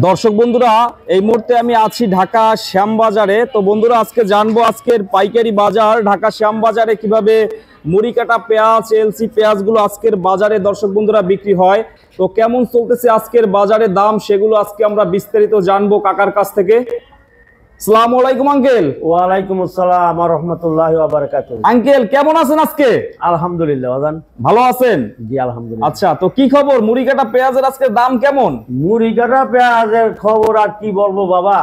দর্শক বন্ধুরা, এই মুহূর্তে আমি আছি ঢাকা শ্যামবাজারে। তো বন্ধুরা, আজকে জানবো আজকের পাইকারি বাজার ঢাকা শ্যামবাজারে কিভাবে মুড়ি কাটা পেঁয়াজ, এলসি পেঁয়াজগুলো আজকের বাজারে দর্শক বন্ধুরা বিক্রি হয়। তো কেমন চলতেছে আজকের বাজারে দাম, সেগুলো আজকে আমরা বিস্তারিত জানবো কাকার কাছ থেকে। আসসালামু আলাইকুম আঙ্কেল। ওয়ালাইকুম আসসালাম ওয়া রাহমাতুল্লাহি ওয়া বারাকাতুহু। আঙ্কেল কেমন আছেন আজকে? আলহামদুলিল্লাহ বাজান, ভালো আছেন? জি আলহামদুলিল্লাহ। আচ্ছা, তো কি খবর? মুড়ি কাটা পেঁয়াজের আজকে দাম কেমন? মুড়ি কাটা পেঁয়াজের খবর আর কি বলবো বাবা,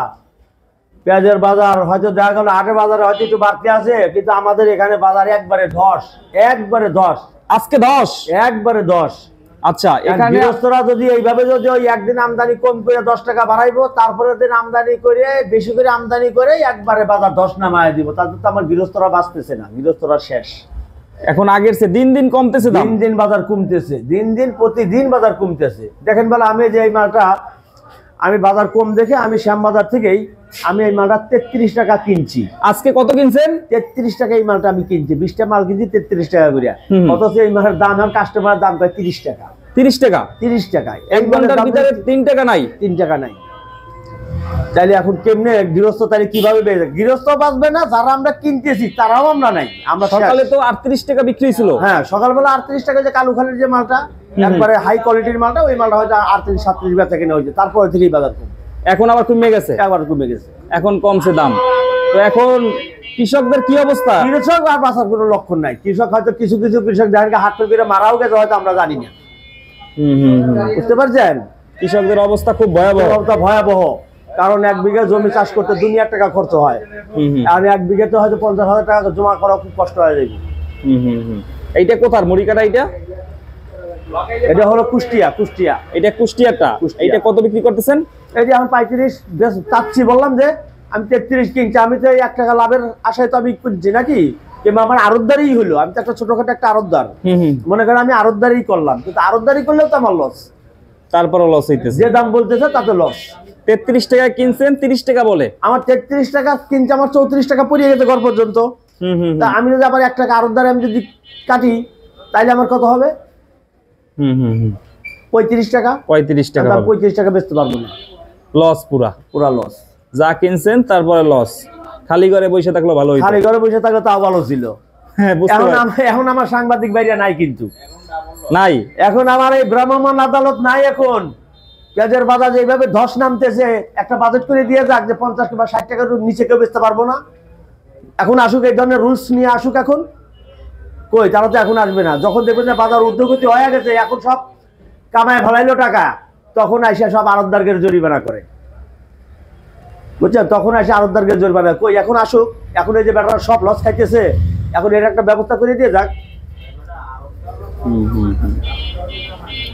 পেঁয়াজের বাজার হয়তো দেখা গেল আটের বাজারে হয়তো একটু বাড়তি আছে, কিন্তু আমাদের এখানে বাজার একবারে ধস, একবারে ধস। আজকে 10? একবারে 10। আচ্ছা, এখানে গৃহস্থরা যদি এইভাবে যদি ওই একদিন আমদানি কম করে 10 টাকা বাড়াইবো, তারপরের দিন আমদানি করে বেশি করে আমদানি করে একবারে বাজার 10 নামায় দিব, তাতে তো আমার গৃহস্থরা বাঁচতেছে না, গৃহস্থরা শেষ। এখন আগের চেয়ে দিন দিন কমতেছে দাম, দিন দিন বাজার কমতেছে, দিন দিন প্রতিদিন বাজার কমতেছে। দেখেন বলে আমি যে এই মালটা আমি বাজার কম দেখে আমি শ্যামবাজার থেকেই আমি এই মালটা 33 টাকা কিনছি। আজকে কত কিনছেন? 33 টাকা এই মালটা আমি কিনছি, 20টা মাল কিনছি 33 টাকা করে। অথচ এই মালের দাম আমার কাস্টমারের দাম কয় 30 টাকা। 30 টাকা? 30 টাকায় এক ঘন্টার ভিতরে 3 টাকা নাই? 3 টাকা নাই। তাইলে এখন কেমনে গৃহস্থ, তাহলে কিভাবে বেচবে? গৃহস্থ বাঁচবে না, যারা আমরা কিনতেছি তারাও আমরা নাই। আমরা সকালে তো 38 টাকা বিক্রি ছিল। হ্যাঁ, সকালবেলা 38 টাকা যে কালুখালির যে মালটা একবারে হাই কোয়ালিটির মালটা, ওই মালটা হয়তো 38-37 বেচা কিনা হয়েছে, তারপরে থেকেই বাজার কম। এখন আবার কমে গেছে? একবার কমে গেছে, এখন কমছে দাম। তো এখন কৃষকদের কি অবস্থা? কৃষক আর বাঁচার কোনো লক্ষণ নাই। কৃষক হয়তো কিছু কিছু কৃষক দেখেন হাত করে মারাও গেছে, হয়তো আমরা জানি না। বুঝতে পারছেন? কৃষকদের অবস্থা খুব ভয়াবহ, ভয়াবহ। কারণ 1 বিঘা জমি চাষ করতে দুনিয়ার টাকা খরচ হয়, আর 1 বিঘাতে হয়তো 50,000 টাকা জমা করা খুব কষ্ট হয়ে যাবে। এইটা কোথার মুড়ি কাটা? এটা হলো কুষ্টিয়া। কুষ্টিয়া, এটা কুষ্টিয়াটা। এইটা কত বিক্রি করতেছেন? এই যে আমি 35 বেশ চাচ্ছি, বললাম যে আমি 33 কিনছি। আমি তো 1 টাকা লাভের আশায় তো আমি কিনছি নাকি, কিংবা আমার আড়তদারই হলো। আমি তো একটা ছোটখাটো একটা আড়তদার, মনে করেন আমি আড়তদারই করলাম, কিন্তু আড়তদারি করলেও তো আমার লস। তারপরও লস হইতেছে? যে দাম বলতেছে তাতে লস। 33 টাকা কিনছেন, 30 টাকা বলে? আমার 33 টাকা কিনছে, আমার 34 টাকা পড়িয়ে গেছে ঘর পর্যন্ত। তা আমি যদি আবার 1 টাকা আড়তদারে আমি যদি কাটি, তাইলে আমার কত হবে? 35 টাকা। 35 টাকা। 35 টাকা বেচতে পারবো না, লস, পুরা লস। যা কিনছেন তারপরে লস। খালি ঘরে বসে থাকলে ভালো হইতো। খালি ঘরে বসে থাকলে তাও ভালো ছিল। হ্যাঁ, এখন আমার সাংবাদিক ভাইরা নাই, কিন্তু নাই। এখন আমার এই ভ্রাম্যমাণ আদালত নাই। এখন পেঁয়াজের বাজার এইভাবে ধস নামতেছে, একটা বাজেট করে দিয়ে যাক যে 50 কিংবা 60 টাকার নিচে কেউ বেচতে পারবো না। এখন আসুক, এই ধরনের রুলস নিয়ে আসুক। এখন কই, তারা তো এখন আসবে না। যখন দেখবেন যে বাজার ঊর্ধ্বগতি হয়ে গেছে, এখন সব কামায় ফেলাইলো টাকা, তখন আইসা সব আড়তদারকে জরিমানা করে, বুঝছেন? তখন আসে আড়তদারকে জরিমানা। কই, এখন আসুক। এখন এই যে ব্যাটারা সব লস খাইতেছে, এখন এর একটা ব্যবস্থা করে দিয়ে যাক।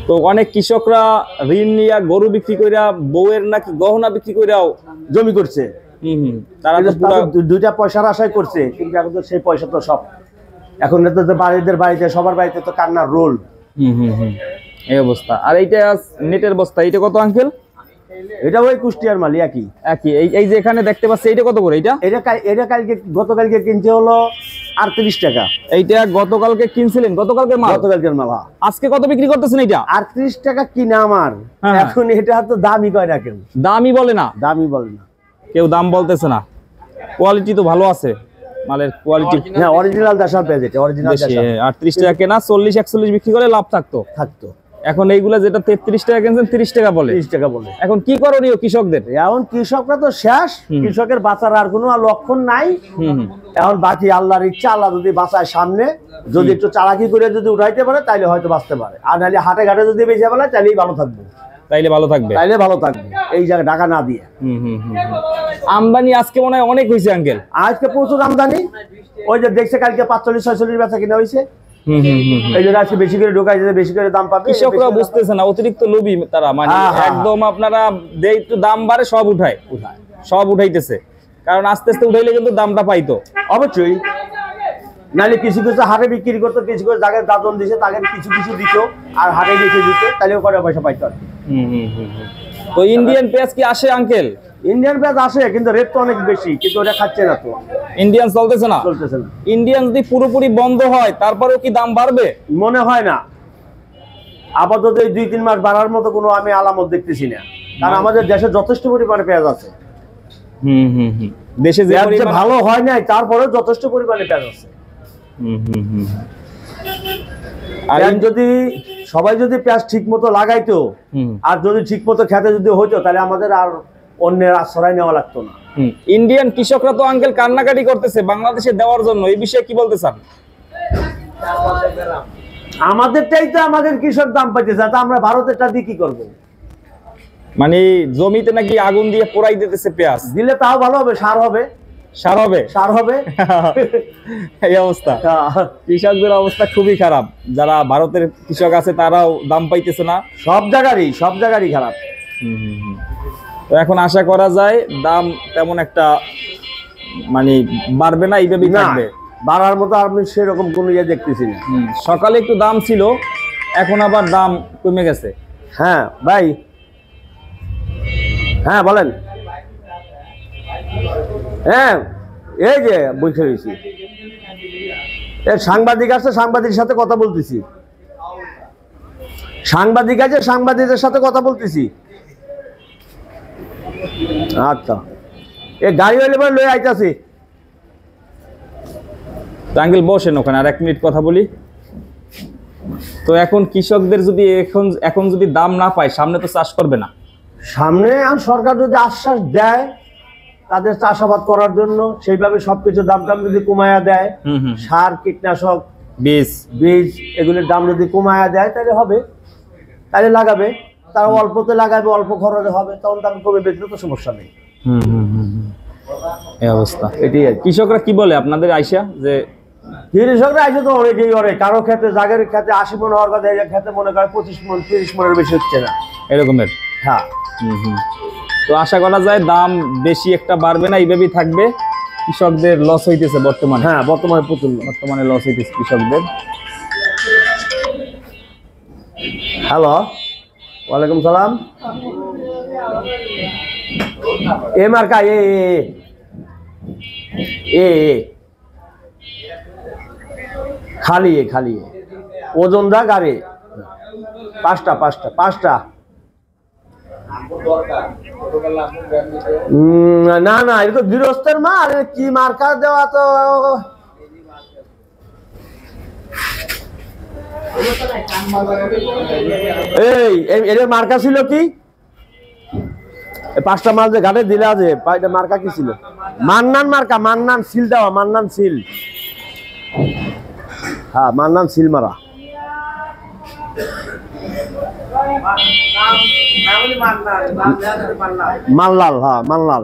তো অনেক কৃষকরা ঋণ নিয়ে গরু বিক্রি কইরা, বউয়ের নাকি গহনা বিক্রি কইরাও জমি করছে। তারা তো পুরো 2টা পয়সার আশায় করছে, কিন্তু এখন তো সেই পয়সা তো সব এখন বাড়িদের বাড়িতে, সবার বাড়িতে তো কান্নার রোল। এই অবস্থা। আর এইটা নেটের বস্তা, এইটা কত আঙ্কেল? এটা ওই কুষ্টিয়ার মাল একই। এই যে এখানে দেখতে পাচ্ছি, এইটা কত করে? এটা গতকালকে কিনছে হলো 38 টাকা। এইটা গতকালকে কিনছিলেন? গতকালকের মাল? গতকালকের মাল। আজকে কত বিক্রি করতেছেন এইটা? 38 টাকা কিনা আমার। এখন এটা তো দামই কয় না কেউ। দামই বলে না? দামই বলে না, কেউ দাম বলতেছে না। কোয়ালিটি তো ভালো আছে মালের, কোয়ালিটি। হ্যাঁ, অরিজিনাল দেশাল পেঁয়াজ, এটা অরিজিনাল দেশাল। 38 টাকা কেনা, 40-41 বিক্রি করে লাভ থাকতো। এখন এইগুলা যেটা 33 টাকা কিনছেন, 30 টাকা বলে। 30 টাকা বলে। এখন কি করণীয় কৃষকদের? এখন কৃষকরা তো শেষ, কৃষকের বাঁচার আর কোনো লক্ষণ নাই। এখন বাকি আল্লাহর ইচ্ছা, আল্লাহ যদি বাঁচায় সামনে, যদি একটু চালাকি করে যদি উঠাইতে পারে, তাইলে হয়তো বাঁচতে পারে। আর নাহলে হাটে ঘাটে যদি বেঁচে ফেলে, তাইলেই ভালো থাকবে। তাইলে ভালো থাকবে এই জায়গায় টাকা না দিয়ে। আমদানি আজকে মনে হয় অনেক হয়েছে আঙ্কেল। আজকে প্রচুর আমদানি। ওই যে দেখছে কালকে 45-46 বেচা কিনা হয়েছে। এই যে আজকে বেশি করে ঢোকাই, বেশি করে দাম পাবে। কৃষকরা বুঝতেছে না, অতিরিক্ত লোভী তারা। মানে একদম আপনারা একটু দাম বাড়ে সব সব উঠাইতেছে। কারণ আস্তে আস্তে উঠাইলে কিন্তু দামটা পাইতো। অবশ্যই। নাহলে কিছু কিছু হাটে বিক্রি করতো, কিছু কিছু জায়গায় দাদন দিছে, তাকে কিছু কিছু দিত, আর হাটে বেশি দিত, তাহলেও করে পয়সা পাইতো। তো ইন্ডিয়ান পেঁয়াজ কি আসে আঙ্কেল? ইন্ডিয়ান পেঁয়াজ আসে, কিন্তু রেট তো অনেক বেশি, কিন্তু ওটা খাচ্ছে না। তো ইন্ডিয়ান চলতেছে না? চলতেছে না। ইন্ডিয়ান যদি পুরোপুরি বন্ধ হয়, তারপরেও কি দাম বাড়বে? মনে হয় না। আপাতত এই 2-3 মাস বাড়ার মতো কোনো আমি আলামত দেখতেছি না, কারণ আমাদের দেশে যথেষ্ট পরিমাণে পেঁয়াজ আছে। দেশে যে পেঁয়াজ যে ভালো হয় নাই, তারপরেও যথেষ্ট পরিমাণে পেঁয়াজ আছে। আর যদি সবাই যদি পেঁয়াজ ঠিক মতো লাগাইতো, আর যদি ঠিক মতো খেতে যদি হইতো, তাহলে আমাদের আর অন্যের আশ্রয় নেওয়া লাগতো না। ইন্ডিয়ান কৃষকরা তো আঙ্কেল কান্নাকাটি করতেছে বাংলাদেশে দেওয়ার জন্য, এই বিষয়ে কি বলতে চান? আমাদেরটাই তো আমাদের কৃষক দাম পাইতেছে, তা আমরা ভারতেরটা দিয়ে কি করবো? মানে জমিতে নাকি আগুন দিয়ে পোড়াই দিতেছে পেঁয়াজ। দিলে তাও ভালো হবে, সার হবে, সার হবে, সার হবে। এই অবস্থা, কৃষকদের অবস্থা খুবই খারাপ। যারা ভারতের কৃষক আছে তারাও দাম পাইতেছে না, সব জায়গারই খারাপ। তো এখন আশা করা যায় দাম তেমন একটা মানে বাড়বে না, এইভাবেই থাকবে। বাড়ার মতো আমি সেরকম কোনো ইয়ে দেখতেছি না। সকালে একটু দাম ছিল, এখন আবার দাম কমে গেছে। হ্যাঁ ভাই, হ্যাঁ বলেন। হ্যাঁ, এই যে বসে রয়েছি, সাংবাদিক আছে, সাংবাদিকের সাথে কথা বলতেছি। সাংবাদিক আছে, সাংবাদিকদের সাথে কথা বলতেছি। আচ্ছা, এই গাড়ি হইলে পরে লয়ে আইতাছি। আঙ্কেল বসেন ওখানে, আর 1 মিনিট কথা বলি। তো এখন কৃষকদের যদি এখন যদি দাম না পায়, সামনে তো চাষ করবে না। সামনে সরকার যদি আশ্বাস দেয় তাদের চাষাবাদ করার জন্য, সেইভাবে সবকিছু দাম যদি কমায়া দেয়, সার, কীটনাশক, বীজ এগুলির দাম যদি কমায়া দেয়, তাহলে হবে, তাহলে লাগাবে। তারা অল্পতে লাগাবে, অল্প খরচে হবে, তখন দাম কমে বেচলে তো সমস্যা নেই। এই অবস্থা, এটাই। কৃষকরা কি বলে আপনাদের আইসা? যে কৃষকরা আইসে তো অনেকেই করে, কারো ক্ষেত্রে জাগের ক্ষেত্রে 80 মন হওয়ার কথা, ক্ষেত্রে মনে করে 25 মন 30 মনের বেশি হচ্ছে না, এরকমের। হ্যাঁ, তো আশা করা যায় দাম বেশি একটা বাড়বে না, এইভাবেই থাকবে। কৃষকদের লস হইতেছে বর্তমানে। হ্যাঁ, বর্তমানে লস হইতেছে কৃষকদের। হ্যালো, ওয়ালাইকুম সালাম। এ মার্কা খালি ওজন দা গাড়ি 5টা। না এটা তো গৃহস্থের মাল, কি মার্কা দেওয়া তো। এই এর মার্কা ছিল কি? 5টা মাল যে ঘাটে দিলে আছে, মার্কা কি ছিল? মান্নান মার্কা, মান্নান সিল দেওয়া, মান্নান সিল। হ্যাঁ, মান্নান সিল মারা। মানলাল, হ্যাঁ মানলাল।